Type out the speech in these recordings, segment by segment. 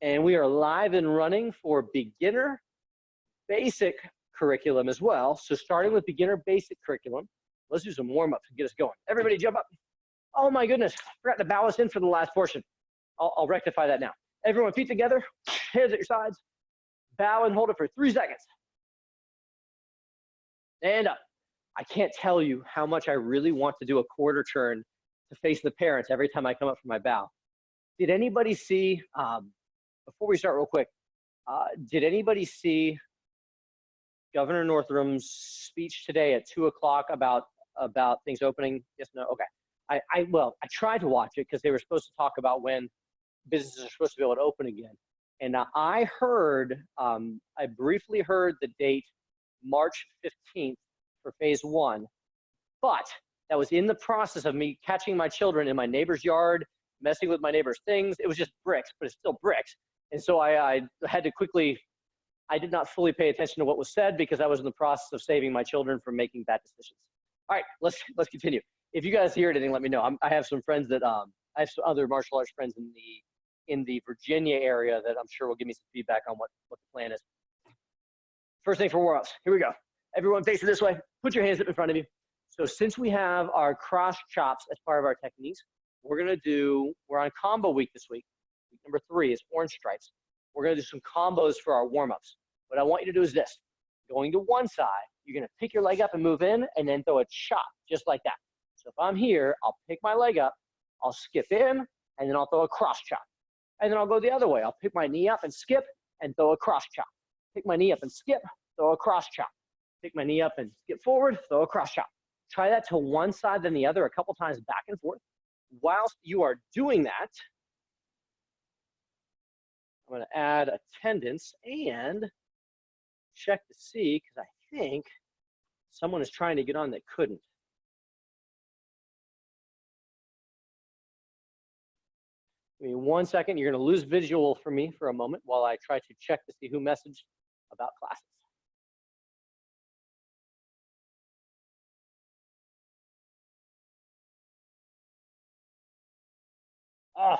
And we are live and running for beginner basic curriculum as well. So starting with beginner basic curriculum, let's do some warm-ups and get us going. Everybody jump up. Oh my goodness, forgot to bow us in for the last portion. I'll rectify that now. Everyone, feet together, hands at your sides. Bow and hold it for 3 seconds. And up. I can't tell you how much I really want to do a quarter turn to face the parents every time I come up from my bow. Did anybody see, before we start real quick, did anybody see Governor Northam's speech today at 2 o'clock about things opening? Yes, no, okay. I tried to watch it because they were supposed to talk about when businesses are supposed to be able to open again. And I briefly heard the date March 15th for phase 1, but that was in the process of me catching my children in my neighbor's yard, messing with my neighbor's things. It was just bricks, but it's still bricks. And so I had to quickly, I did not fully pay attention to what was said because I was in the process of saving my children from making bad decisions. All right, let's continue. If you guys hear anything, let me know. I have some friends that, I have some other martial arts friends in the Virginia area that I'm sure will give me some feedback on what the plan is. First thing for warm-ups, here we go. Everyone face it this way. Put your hands up in front of you. So since we have our cross chops as part of our techniques, we're on combo week this week. Week number 3 is orange stripes. We're gonna do some combos for our warm-ups. What I want you to do is this. Going to one side, you're gonna pick your leg up and move in and then throw a chop, just like that. So if I'm here, I'll pick my leg up, I'll skip in, and then I'll throw a cross chop. And then I'll go the other way. I'll pick my knee up and skip and throw a cross chop. Pick my knee up and skip, throw a cross chop. Pick my knee up and skip forward, throw a cross chop. Try that to one side then the other a couple times back and forth. Whilst you are doing that, I'm gonna add attendance and check to see, because I think someone is trying to get on that couldn't. Give me 1 second. You're gonna lose visual for me for a moment while I try to check to see who messaged about classes. Oh.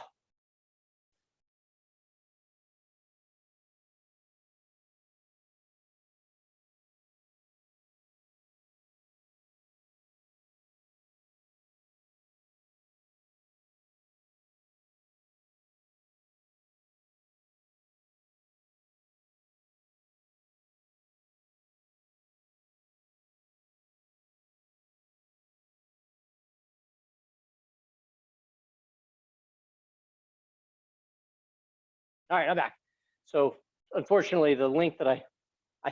All right, I'm back. So unfortunately, the link that I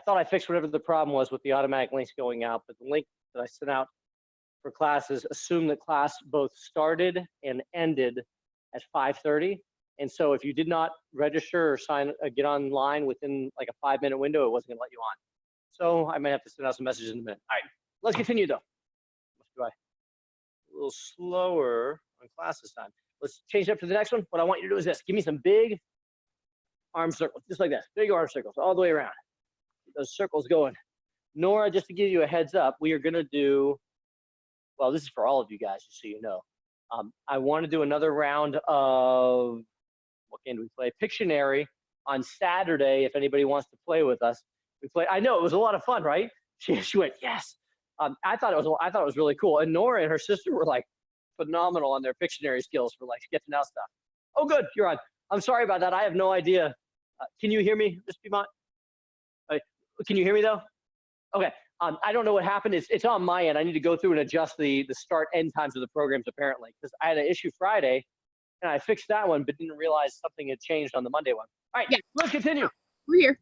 thought I fixed whatever the problem was with the automatic links going out, but the link that I sent out for classes assumed that class both started and ended at 5:30. And so if you did not register or get online within like a 5-minute window, it wasn't gonna let you on. So I might have to send out some messages in a minute. All right, let's continue though. Let's go a little slower on class this time. Let's change it up to the next one. What I want you to do is this. Give me some big arm circles, just like this. Big arm circles all the way around. Keep those circles going. Nora, just to give you a heads up, we are gonna do, well, this is for all of you guys, just so you know. I want to do another round of, what game do we play? Pictionary on Saturday, if anybody wants to play with us. I know, it was a lot of fun, right? She went, yes. I thought it was really cool. And Nora and her sister were like phenomenal on their Pictionary skills for like get to know stuff. Oh, good, you're on. I'm sorry about that. I have no idea. Can you hear me, Mr. Piedmont? Can you hear me though? Okay. I don't know what happened. It's on my end. I need to go through and adjust the start end times of the programs apparently, because I had an issue Friday and I fixed that one, but didn't realize something had changed on the Monday one. All right, yeah. Let's continue. We're here.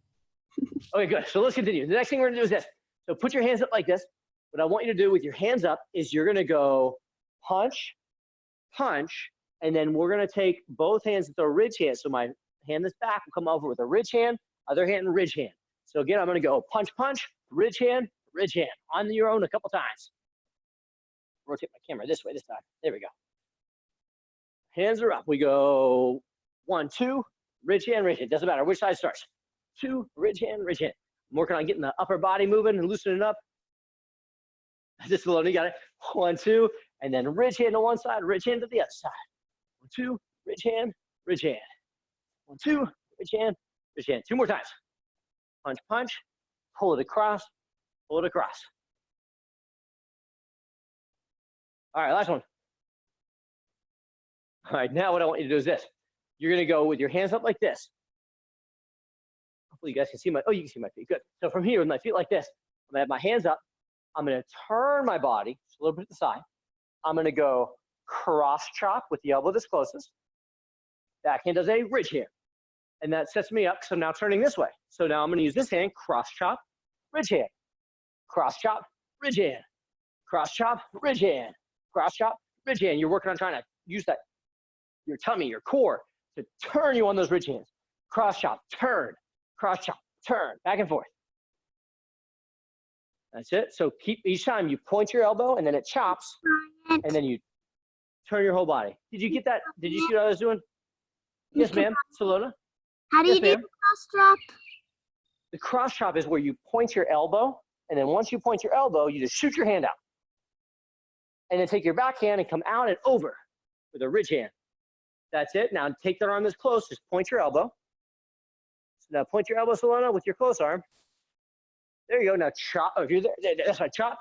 Okay, good. So let's continue. The next thing we're gonna do is this. So put your hands up like this. What I want you to do with your hands up is you're gonna go punch, punch, and then we're gonna take both hands and throw ridge hands. So my hand that's back will come over with a ridge hand, other hand, ridge hand. So again, I'm gonna go punch, punch, ridge hand, on your own a couple times. Rotate my camera this way this time. There we go. Hands are up. We go 1, 2, ridge hand, ridge hand. Doesn't matter which side starts. 2, ridge hand, ridge hand. I'm working on getting the upper body moving and loosening up. Just a little, you got it. 1, 2, and then ridge hand to one side, ridge hand to the other side. 1, 2, ridge hand, ridge hand. 1, 2, ridge hand, ridge hand. 2 more times. Punch, punch, pull it across, pull it across. All right, last one. All right, now what I want you to do is this. You're gonna go with your hands up like this. Hopefully you guys can see my, oh, you can see my feet, good. So from here with my feet like this, I'm gonna have my hands up. I'm gonna turn my body just a little bit to the side. I'm gonna go cross chop with the elbow that's closest. Backhand does a ridge hand. And that sets me up, so now turning this way. So now I'm gonna use this hand, cross chop, ridge hand. Cross chop, ridge hand. Cross chop, ridge hand. Cross chop, ridge hand. You're working on trying to use that, your tummy, your core, to turn you on those ridge hands. Cross chop, turn, cross chop, turn, back and forth. That's it. So keep, each time you point your elbow and then it chops, and then you turn your whole body. Did you get that? Did you see what I was doing? Yes, ma'am. Salona? How do you do the cross chop? The cross chop is where you point your elbow, and then once you point your elbow, you just shoot your hand out. And then take your backhand and come out and over with a ridge hand. That's it. Now take that arm that's close, just point your elbow. So now point your elbow, Salona, with your close arm. There you go. Now chop. Oh, if you're there, that's right, chop.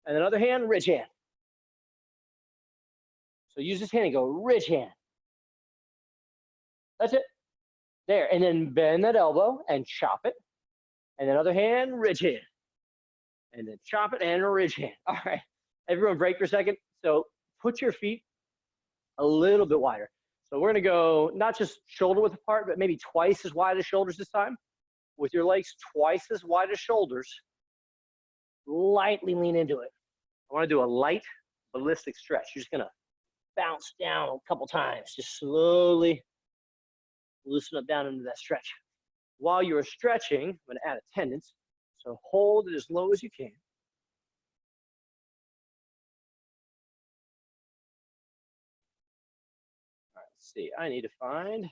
And another hand, ridge hand. So use this hand and go ridge hand. That's it. There. And then bend that elbow and chop it. And another hand, ridge hand. And then chop it and a ridge hand. All right. Everyone break for a second. So put your feet a little bit wider. So we're going to go not just shoulder width apart, but maybe twice as wide as shoulders this time. With your legs twice as wide as shoulders, lightly lean into it. I want to do a light ballistic stretch. You're just going to bounce down a couple times. Just slowly loosen up down into that stretch. While you're stretching, I'm going to add attendance. So hold it as low as you can. All right, let's see. I need to find.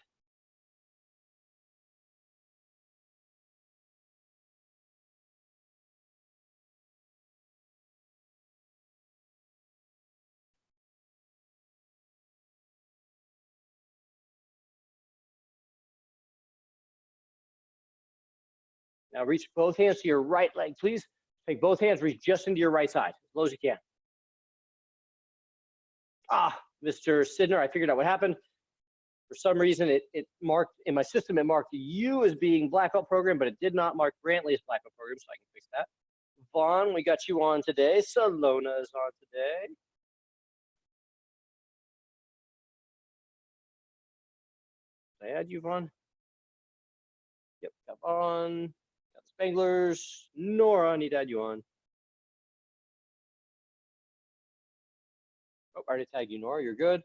Now reach both hands to your right leg, please. Take both hands, reach just into your right side, as low as you can. Ah, Mr. Sidner, I figured out what happened. For some reason, it marked, in my system, it marked you as being black belt program, but it did not mark Brantley as black belt program, so I can fix that. Vaughn, we got you on today. Salona is on today. Did I add you, Vaughn? Yep, got Vaughn. Spanglers, Nora, I need to add you on. Oh, I already tagged you, Nora, you're good.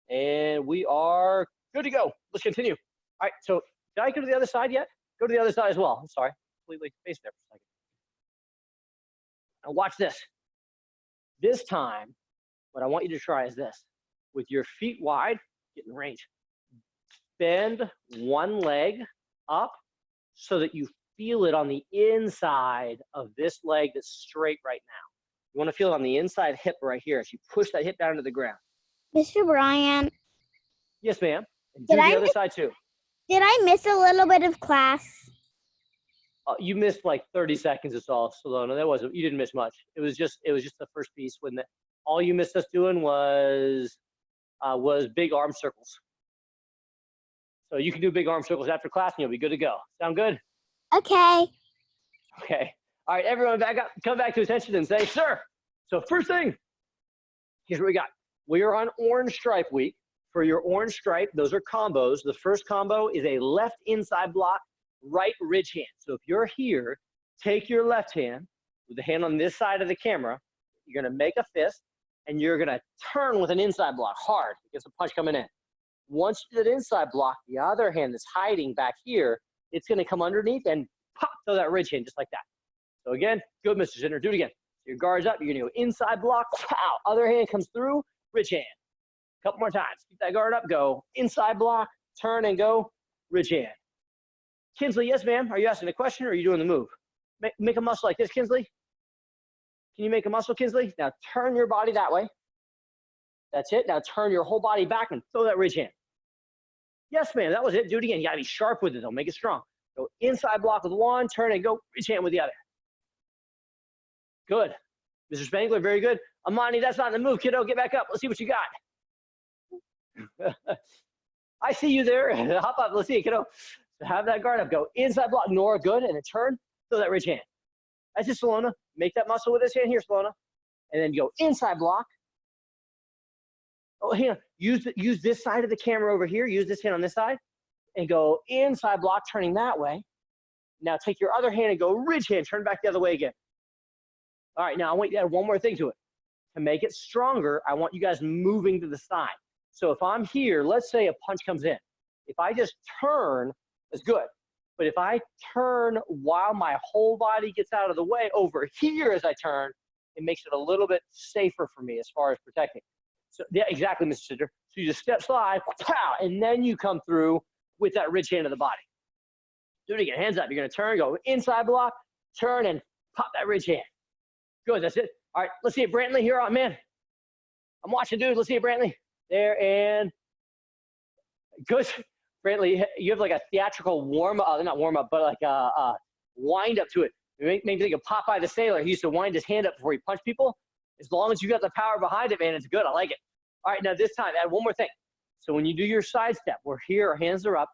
And we are good to go. Let's continue. All right, so did I go to the other side yet? Go to the other side as well. I'm sorry, completely spaced there for a second. Now watch this. This time, what I want you to try is this. With your feet wide, get in range. Bend one leg up so that you feel it on the inside of this leg that's straight right now. You want to feel it on the inside hip right here as you push that hip down to the ground. Mr. Brian. Yes, ma'am. And do the other side too. Did I miss a little bit of class? You missed like 30 seconds is all, Salona. That wasn't, you didn't miss much. It was just the first piece when all you missed us doing was big arm circles. So you can do big arm circles after class and you'll be good to go. Sound good? Okay. Okay. All right, everyone back up, come back to attention and say, sir. So first thing, here's what we got. We are on orange stripe week. For your orange stripe, those are combos. The first combo is a left inside block, right ridge hand. So if you're here, take your left hand with the hand on this side of the camera. You're gonna make a fist and you're gonna turn with an inside block hard against a punch coming in. Once you do that inside block, the other hand that's hiding back here, it's going to come underneath and pop to that ridge hand just like that. So again, good, Mr. Zinner. Do it again. Your guard's up. You're going to go inside block. Pow. Other hand comes through. Ridge hand. Couple more times. Keep that guard up. Go inside block. Turn and go. Ridge hand. Kinsley, yes, ma'am. Are you asking a question or are you doing the move? Make a muscle like this, Kinsley. Can you make a muscle, Kinsley? Now turn your body that way. That's it. Now turn your whole body back and throw that ridge hand. Yes, ma'am, that was it. Do it again. You gotta be sharp with it though, make it strong. Go inside block with one, turn and go reach hand with the other. Good. Mr. Spangler, very good. Amani, that's not in the move, kiddo. Get back up. Let's see what you got. I see you there. Hop up. Let's see it, kiddo. Have that guard up. Go inside block. Nora, good. And a turn. Throw that ridge hand. That's it, Salona. Make that muscle with this hand here, Salona. And then go inside block. Oh, here. Use this side of the camera over here. Use this hand on this side. And go inside block, turning that way. Now take your other hand and go ridge hand. Turn back the other way again. All right, now I want you to add one more thing to it. To make it stronger, I want you guys moving to the side. So if I'm here, let's say a punch comes in. If I just turn, it's good. But if I turn while my whole body gets out of the way over here as I turn, it makes it a little bit safer for me as far as protecting. So yeah, exactly, Mr. Sitter. So you just step slide, pow, and then you come through with that ridge hand of the body. Do it again, hands up. You're gonna turn, go inside block, turn, and pop that ridge hand. Good, that's it. All right, let's see it, Brantley. Here on, man. I'm watching, dude. Let's see it, Brantley. There, and good. Brantley, you have like a theatrical warm-up, not warm-up, but like a wind-up to it. Make me think of Popeye the Sailor. He used to wind his hand up before he punched people. As long as you got the power behind it, man, it's good. I like it. All right, now this time, add one more thing. So when you do your side step, we're here, our hands are up.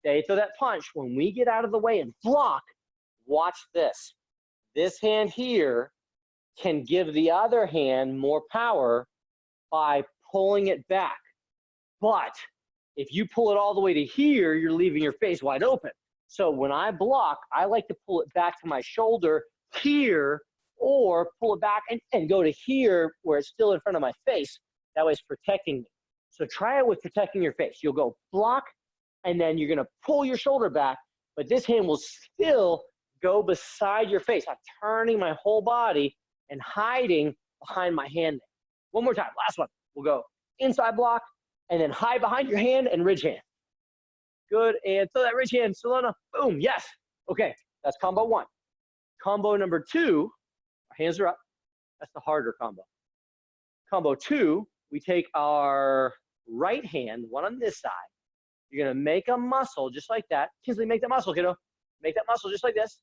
They throw that punch. When we get out of the way and block, watch this. This hand here can give the other hand more power by pulling it back. But if you pull it all the way to here, you're leaving your face wide open. So when I block, I like to pull it back to my shoulder here, or pull it back and go to here where it's still in front of my face. That way it's protecting me. So try it with protecting your face. You'll go block, and then you're gonna pull your shoulder back, but this hand will still go beside your face. I'm turning my whole body and hiding behind my hand. One more time, last one. We'll go inside block, and then hide behind your hand and ridge hand. Good, and throw that ridge hand, Solana, boom, yes. Okay, that's combo one. Combo number two, our hands are up. That's the harder combo. Combo two, we take our right hand, one on this side. You're gonna make a muscle just like that. Kinsley, make that muscle, kiddo. Make that muscle just like this.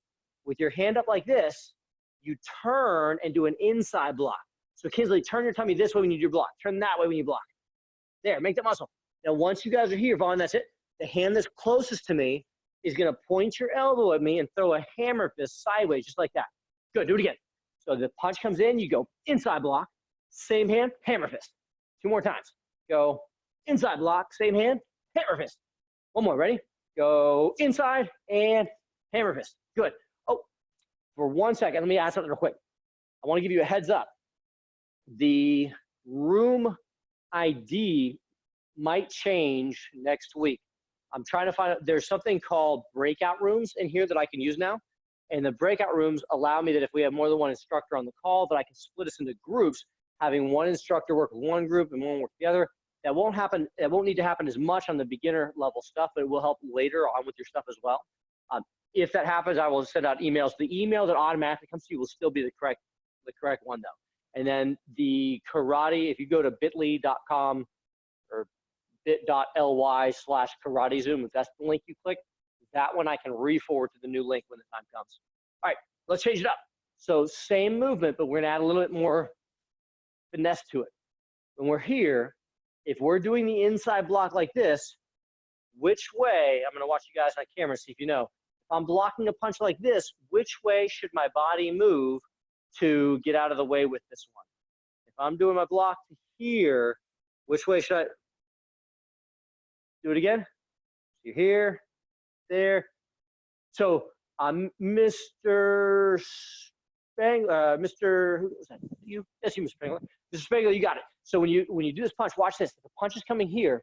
With your hand up like this, you turn and do an inside block. So Kinsley, turn your tummy this way when you do your block. Turn that way when you block. There, make that muscle. Now once you guys are here, Vaughn, that's it. The hand that's closest to me is gonna point your elbow at me and throw a hammer fist sideways, just like that. Good, do it again. So the punch comes in, you go inside block, same hand, hammer fist. Two more times. Go inside block, same hand, hammer fist. One more, ready? Go inside and hammer fist. Good. Oh, for 1 second, let me ask something real quick. I want to give you a heads up. The room ID might change next week. I'm trying to find out, there's something called breakout rooms in here that I can use now. And the breakout rooms allow me that if we have more than one instructor on the call, that I can split us into groups, having one instructor work with one group and one work with the other. That won't happen. It won't need to happen as much on the beginner level stuff, but it will help later on with your stuff as well. If that happens, I will send out emails. The email that automatically comes to you will still be the correct one though. And then the karate, if you go to bit.ly.com or bit.ly/karate zoom, if that's the link you click, that one I can re-forward to the new link when the time comes. All right, let's change it up. So same movement, but we're gonna add a little bit more finesse to it. When we're here, if we're doing the inside block like this, which way, I'm gonna watch you guys on camera, see if you know. If I'm blocking a punch like this, which way should my body move to get out of the way with this one? If I'm doing my block to here, which way should I? Do it again. You're here, there. So Mr. Spangler, who was that? You? Yes, you, Mr. Spangler. Mr. Spangler, you got it. So when you do this punch, watch this. If the punch is coming here,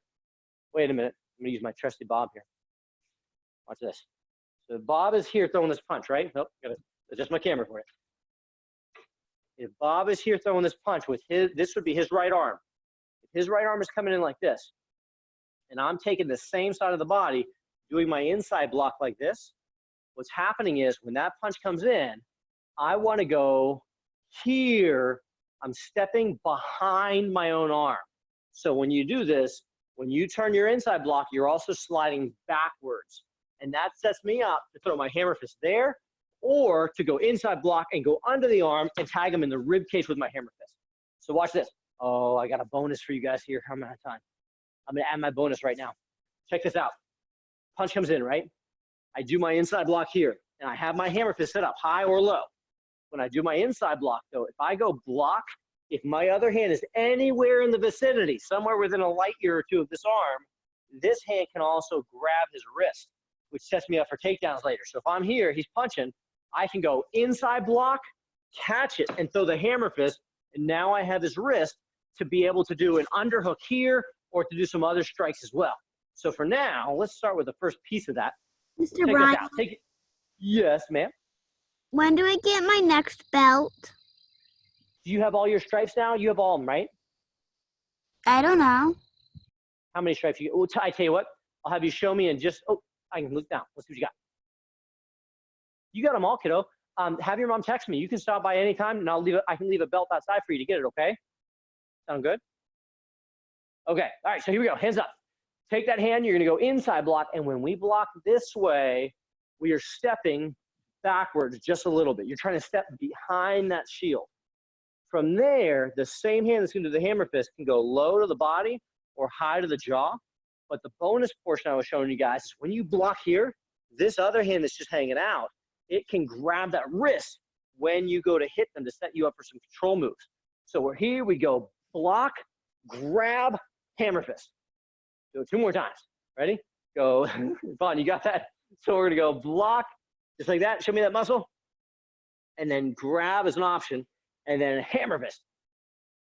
wait a minute. I'm gonna use my trusty Bob here. Watch this. So Bob is here throwing this punch, right? Nope, gotta adjust my camera for it. If Bob is here throwing this punch with this would be his right arm. If his right arm is coming in like this, and I'm taking the same side of the body, doing my inside block like this, what's happening is when that punch comes in, I want to go here. I'm stepping behind my own arm. So when you do this, When you turn your inside block, you're also sliding backwards. And that sets me up to throw my hammer fist there, or to go inside block and go under the arm and tag him in the rib cage with my hammer fist. So watch this. Oh, I got a bonus for you guys here. I'm out of time. I'm gonna add my bonus right now. Check this out. Punch comes in, right? I do my inside block here, and I have my hammer fist set up, high or low. When I do my inside block, though, if I go block, if my other hand is anywhere in the vicinity, somewhere within a light year or two of this arm, this hand can also grab his wrist, which sets me up for takedowns later. So if I'm here, he's punching, I can go inside block, catch it, and throw the hammer fist, and now I have his wrist to be able to do an underhook here or to do some other strikes as well. So for now, let's start with the first piece of that. Mr. Check Brian, this out. Take it. Yes, ma'am. when do I get my next belt? Do you have all your stripes now? You have all of them, right? I don't know. How many stripes you get? Oh, I tell you what, I'll have you show me and just, oh, I can look down. Let's see what you got. You got them all, kiddo. Have your mom text me. You can stop by anytime, and I can leave a belt outside for you to get it, okay? Sound good? Okay, all right, so here we go, hands up. Take that hand, you're gonna go inside block, and when we block this way, we are stepping backwards just a little bit. You're trying to step behind that shield. From there, the same hand that's gonna do the hammer fist can go low to the body or high to the jaw. But the bonus portion I was showing you guys is when you block here, this other hand that's just hanging out, it can grab that wrist when you go to hit them to set you up for some control moves. So we're here, we go block, grab, hammer fist. Do it 2 more times. Ready? Go. Vaughn, you got that? So we're gonna go block, just like that. Show me that muscle. And then grab as an option, and then hammer fist.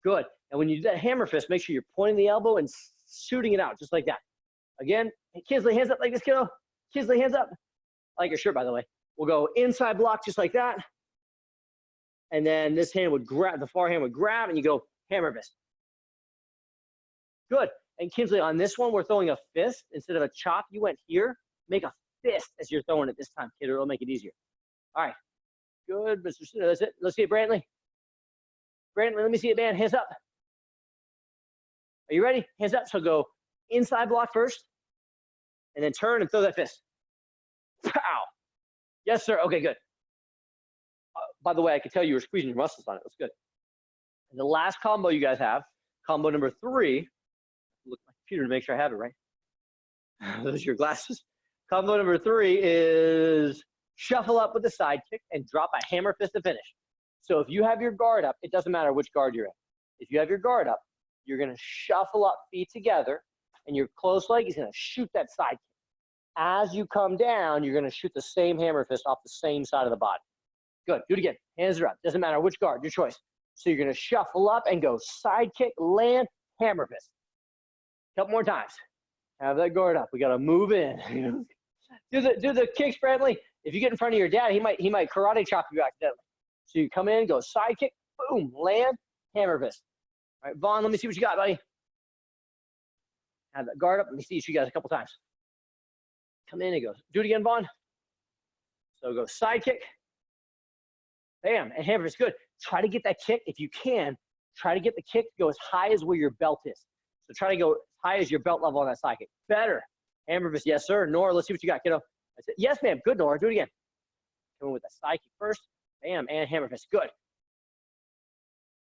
Good. And when you do that hammer fist, make sure you're pointing the elbow and shooting it out, just like that. Again, kids, lay hands up like this, kiddo. Kids, lay hands up. I like your shirt, by the way. We'll go inside block just like that. And then this hand would grab, the far hand would grab, and you go hammer fist. Good. And Kinsley, on this one, we're throwing a fist instead of a chop. You went here. Make a fist as you're throwing it this time, kid. It'll make it easier. All right. Good, Mr. Studo. That's it. Let's see it, Brantley. Brantley, let me see it, man. Hands up. Are you ready? Hands up. So go inside block first, and then turn and throw that fist. Pow. Yes, sir. Okay, good. By the way, I could tell you were squeezing your muscles on it. That's good. And the last combo you guys have, combo number 3, look at my computer to make sure I have it right. Those are your glasses. Combo number 3 is shuffle up with a side kick and drop a hammer fist to finish. So if you have your guard up, it doesn't matter which guard you're in. If you have your guard up, you're going to shuffle up, feet together, and your close leg is going to shoot that side kick. As you come down, you're going to shoot the same hammer fist off the same side of the body. Good. Do it again. Hands are up. Doesn't matter which guard, your choice. So you're going to shuffle up and go side kick, land, hammer fist. Couple more times. Have that guard up. We got to move in. do the kicks, Bradley. If you get in front of your dad, he might karate chop you accidentally. So you come in, go side kick, boom, land, hammer fist. All right, Vaughn, let me see what you got, buddy. Have that guard up. Let me see you guys a couple times. Come in and go. Do it again, Vaughn. So go side kick. Bam, and hammer fist. Good. Try to get that kick if you can. Try to get the kick to go as high as where your belt is. So try to go as high as your belt level on that side kick. Better. Hammer fist. Yes, sir. Nora, let's see what you got, kiddo. That's it. Yes, ma'am. Good, Nora. Do it again. Come in with that side kick first. Bam, and hammer fist. Good.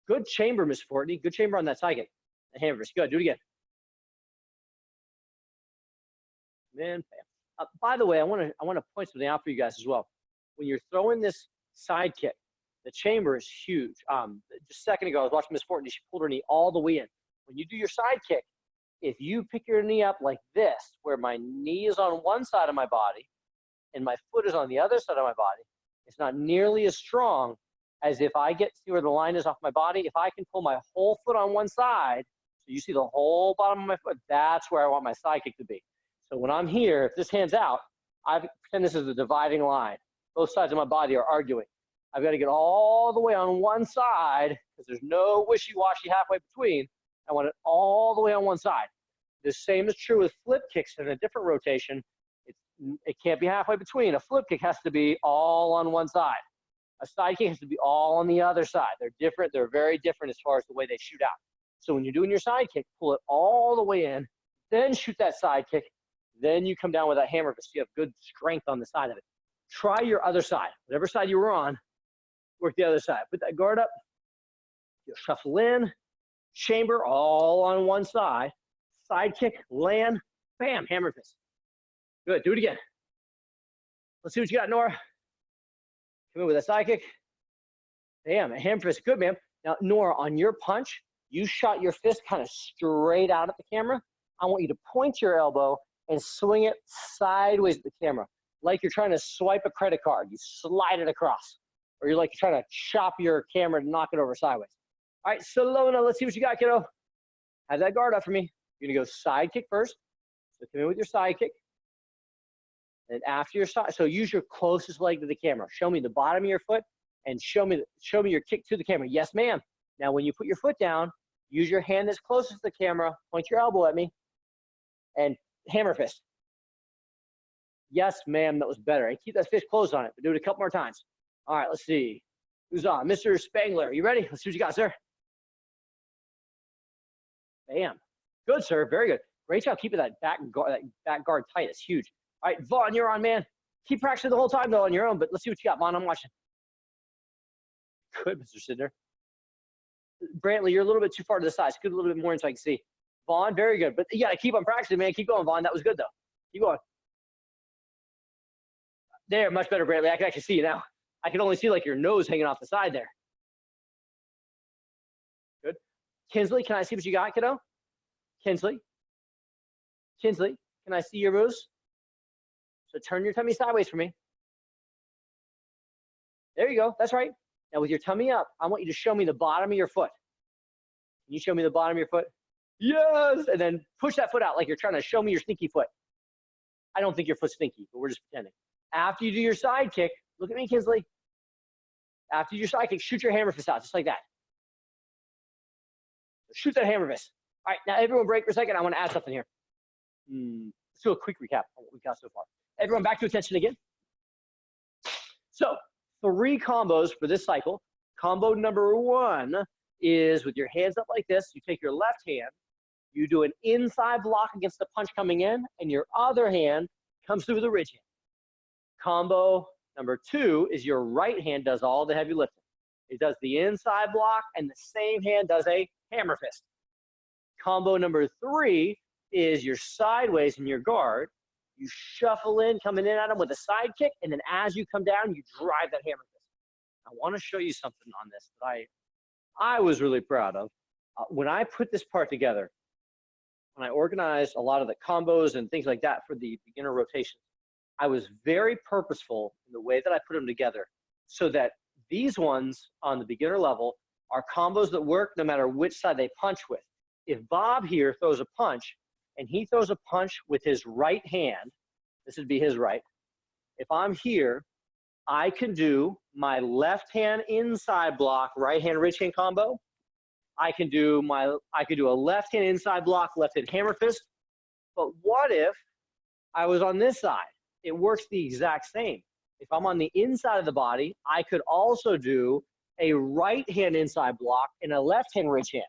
Good chamber, Miss Fortney. Good chamber on that side kick. And hammer fist. Good. Do it again. Man, bam. By the way, I want to point something out for you guys as well. When you're throwing this side kick, the chamber is huge. Just a second ago, I was watching Miss Fortney. She pulled her knee all the way in. When you do your side kick, if you pick your knee up like this, where my knee is on one side of my body and my foot is on the other side of my body, it's not nearly as strong as if I get, see where the line is off my body. If I can pull my whole foot on one side, so you see the whole bottom of my foot, that's where I want my side kick to be. So when I'm here, if this hand's out, I pretend this is the dividing line. Both sides of my body are arguing. I've got to get all the way on one side because there's no wishy-washy halfway between. I want it all the way on one side. The same is true with flip kicks in a different rotation. It can't be halfway between. A flip kick has to be all on one side. A side kick has to be all on the other side. They're different. They're very different as far as the way they shoot out. So when you're doing your side kick, pull it all the way in, then shoot that side kick, then you come down with that hammer fist. You have good strength on the side of it. Try your other side. Whatever side you were on, work the other side. Put that guard up. You'll shuffle in, chamber all on one side, side kick, land, bam, hammer fist. Good, do it again. Let's see what you got, Nora. Come in with a side kick. Bam, a hammer fist, good, man. Now, Nora, on your punch, you shot your fist kind of straight out at the camera. I want you to point your elbow and swing it sideways at the camera, like you're trying to swipe a credit card. You slide it across, or you're like you're trying to chop your camera and knock it over sideways. All right, Salona, let's see what you got, kiddo. Have that guard up for me. You're gonna go side kick first. So come in with your side kick. And after your side, so use your closest leg to the camera. Show me the bottom of your foot and show me your kick to the camera. Yes, ma'am. Now, when you put your foot down, use your hand that's closest to the camera, point your elbow at me, and hammer fist. Yes, ma'am, that was better. And keep that fist closed on it, but do it a couple more times. All right, let's see. Who's on? Mr. Spangler, you ready? Let's see what you got, sir. Bam. Good, sir. Very good. Great job keeping that back guard tight. It's huge. All right, Vaughn, you're on, man. Keep practicing the whole time, though, on your own, but let's see what you got, Vaughn. I'm watching. Good, Mr. Sidner. Brantley, you're a little bit too far to the side. Scoot a little bit more in so I can see. Vaughn, very good. But you got to keep on practicing, man. Keep going, Vaughn. That was good, though. Keep going. There, much better, Brantley. I can actually see you now. I can only see like your nose hanging off the side there. Good. Kinsley, can I see what you got, kiddo? Kinsley, can I see your moves? So turn your tummy sideways for me. There you go. That's right. Now with your tummy up, I want you to show me the bottom of your foot. Can you show me the bottom of your foot? Yes. And then push that foot out like you're trying to show me your stinky foot. I don't think your foot's stinky, but we're just pretending. After you do your side kick, look at me, Kinsley. After you do your side kick, shoot your hammer fist out, just like that. Shoot that hammer fist. All right, now everyone break for a second. I want to add something here. Let's do a quick recap on what we've got so far. Everyone back to attention again. So 3 combos for this cycle. Combo number 1 is with your hands up like this. You take your left hand, you do an inside block against the punch coming in, and your other hand comes through the ridge hand. Combo number 2 is your right hand does all the heavy lifting. It does the inside block, and the same hand does a hammer fist. Combo number 3 is your sideways and your guard. You shuffle in, coming in at them with a side kick, and then as you come down, you drive that hammer fist. I want to show you something on this that I was really proud of. When I put this part together, when I organized a lot of the combos and things like that for the beginner rotations, I was very purposeful in the way that I put them together so that these ones on the beginner level are combos that work no matter which side they punch with. If Bob here throws a punch and he throws a punch with his right hand, this would be his right. If I'm here, I can do my left hand inside block, right hand ridge hand combo. I could do a left hand inside block, left hand hammer fist. But what if I was on this side? It works the exact same. If I'm on the inside of the body, I could also do a right hand inside block and a left hand ridge hand.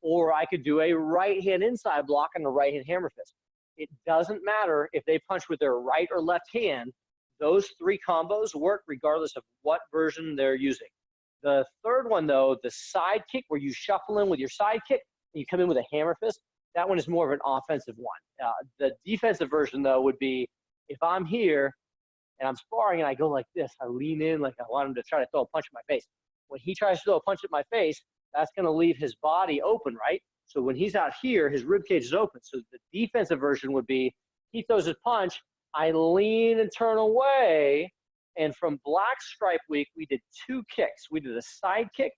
Or I could do a right hand inside block and a right hand hammer fist. It doesn't matter if they punch with their right or left hand. Those 3 combos work regardless of what version they're using. The third one, though, the side kick, where you shuffle in with your side kick and you come in with a hammer fist, that one is more of an offensive one. The defensive version, though, would be if I'm here and I'm sparring and I go like this, I lean in like I want him to try to throw a punch in my face. When he tries to throw a punch at my face, that's going to leave his body open, right? So when he's out here, his rib cage is open. So the defensive version would be he throws his punch, I lean and turn away. And from Black Stripe Week, we did 2 kicks. We did a side kick,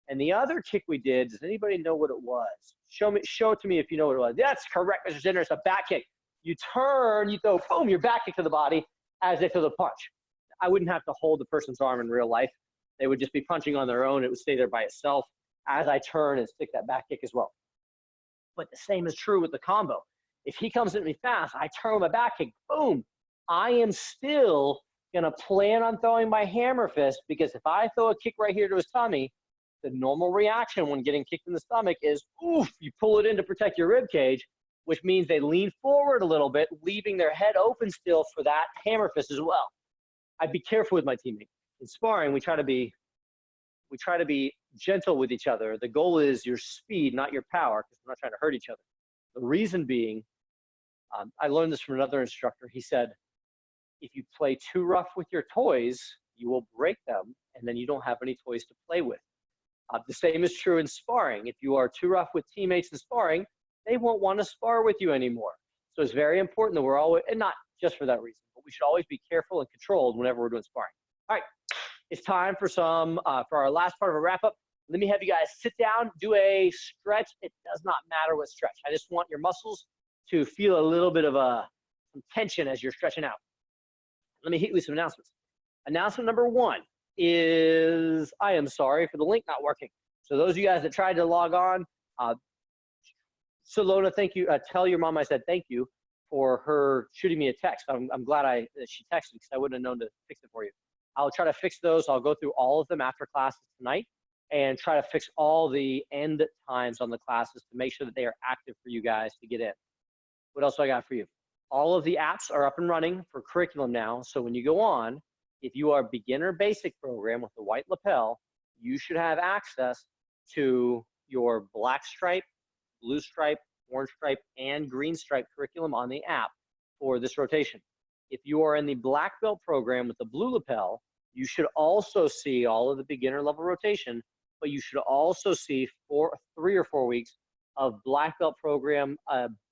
and the other kick we did, does anybody know what it was? Show it to me if you know what it was. That's correct, Mr. Zinder. It's a back kick. You turn, you throw, boom, your back kick to the body as they throw the punch. I wouldn't have to hold the person's arm in real life. They would just be punching on their own. It would stay there by itself as I turn and stick that back kick as well. But the same is true with the combo. If he comes at me fast, I turn with my back kick, boom. I am still gonna plan on throwing my hammer fist, because if I throw a kick right here to his tummy, the normal reaction when getting kicked in the stomach is, oof, you pull it in to protect your rib cage. which means they lean forward a little bit, leaving their head open still for that hammer fist as well. I'd be careful with my teammate. In sparring, we try to be gentle with each other. The goal is your speed, not your power, because we're not trying to hurt each other. The reason being, I learned this from another instructor. He said, if you play too rough with your toys, you will break them, and then you don't have any toys to play with. The same is true in sparring. If you are too rough with teammates in sparring, they won't want to spar with you anymore. So it's very important that we're always, and not just for that reason, but we should always be careful and controlled whenever we're doing sparring. All right, it's time for for our last part of a wrap up. Let me have you guys sit down, do a stretch. It does not matter what stretch. I just want your muscles to feel a little bit of some tension as you're stretching out. Let me hit you with some announcements. Announcement number 1 is, I am sorry for the link not working. So those of you guys that tried to log on, Salona, thank you. Tell your mom I said thank you for her shooting me a text. I'm glad she texted because I wouldn't have known to fix it for you. I'll try to fix those. I'll go through all of them after classes tonight and try to fix all the end times on the classes to make sure that they are active for you guys to get in. What else do I got for you? All of the apps are up and running for curriculum now. So when you go on, if you are beginner basic program with the white lapel, you should have access to your black stripe, blue stripe, orange stripe, and green stripe curriculum on the app for this rotation. If you are in the black belt program with the blue lapel, you should also see all of the beginner level rotation, but you should also see 3 or 4 weeks of black belt program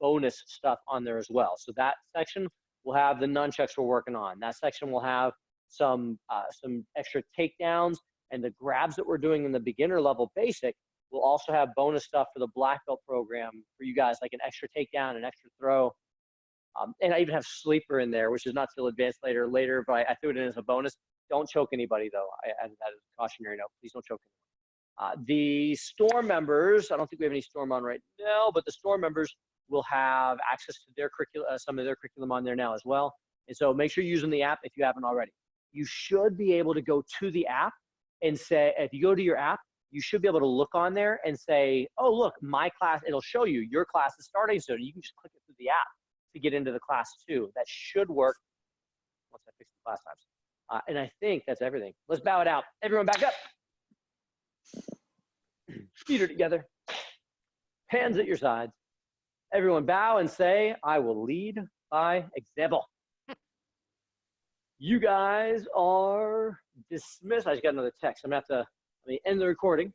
bonus stuff on there as well. So that section will have the nunchucks we're working on. That section will have some extra takedowns, and the grabs that we're doing in the beginner level basic will also have bonus stuff for the black belt program for you guys, like an extra takedown, an extra throw. And I even have sleeper in there, which is not till advanced later, but I threw it in as a bonus. Don't choke anybody though. I added that as a cautionary note. Please don't choke anyone. The Storm members, I don't think we have any Storm on right now, but the Storm members will have access to their curriculum, some of their curriculum on there now as well. And so make sure you're using the app if you haven't already. You should be able to go to the app and say, if you go to your app, you should be able to look on there and say, oh, look, my class, it'll show you your class is starting soon. You can just click it through the app to get into the class too. That should work once I fix the class times. And I think that's everything. Let's bow it out. Everyone back up. Feet are together. Hands at your sides. Everyone bow and say, I will lead by example. You guys are dismissed. I just got another text. I'm gonna have to, let me end the recording.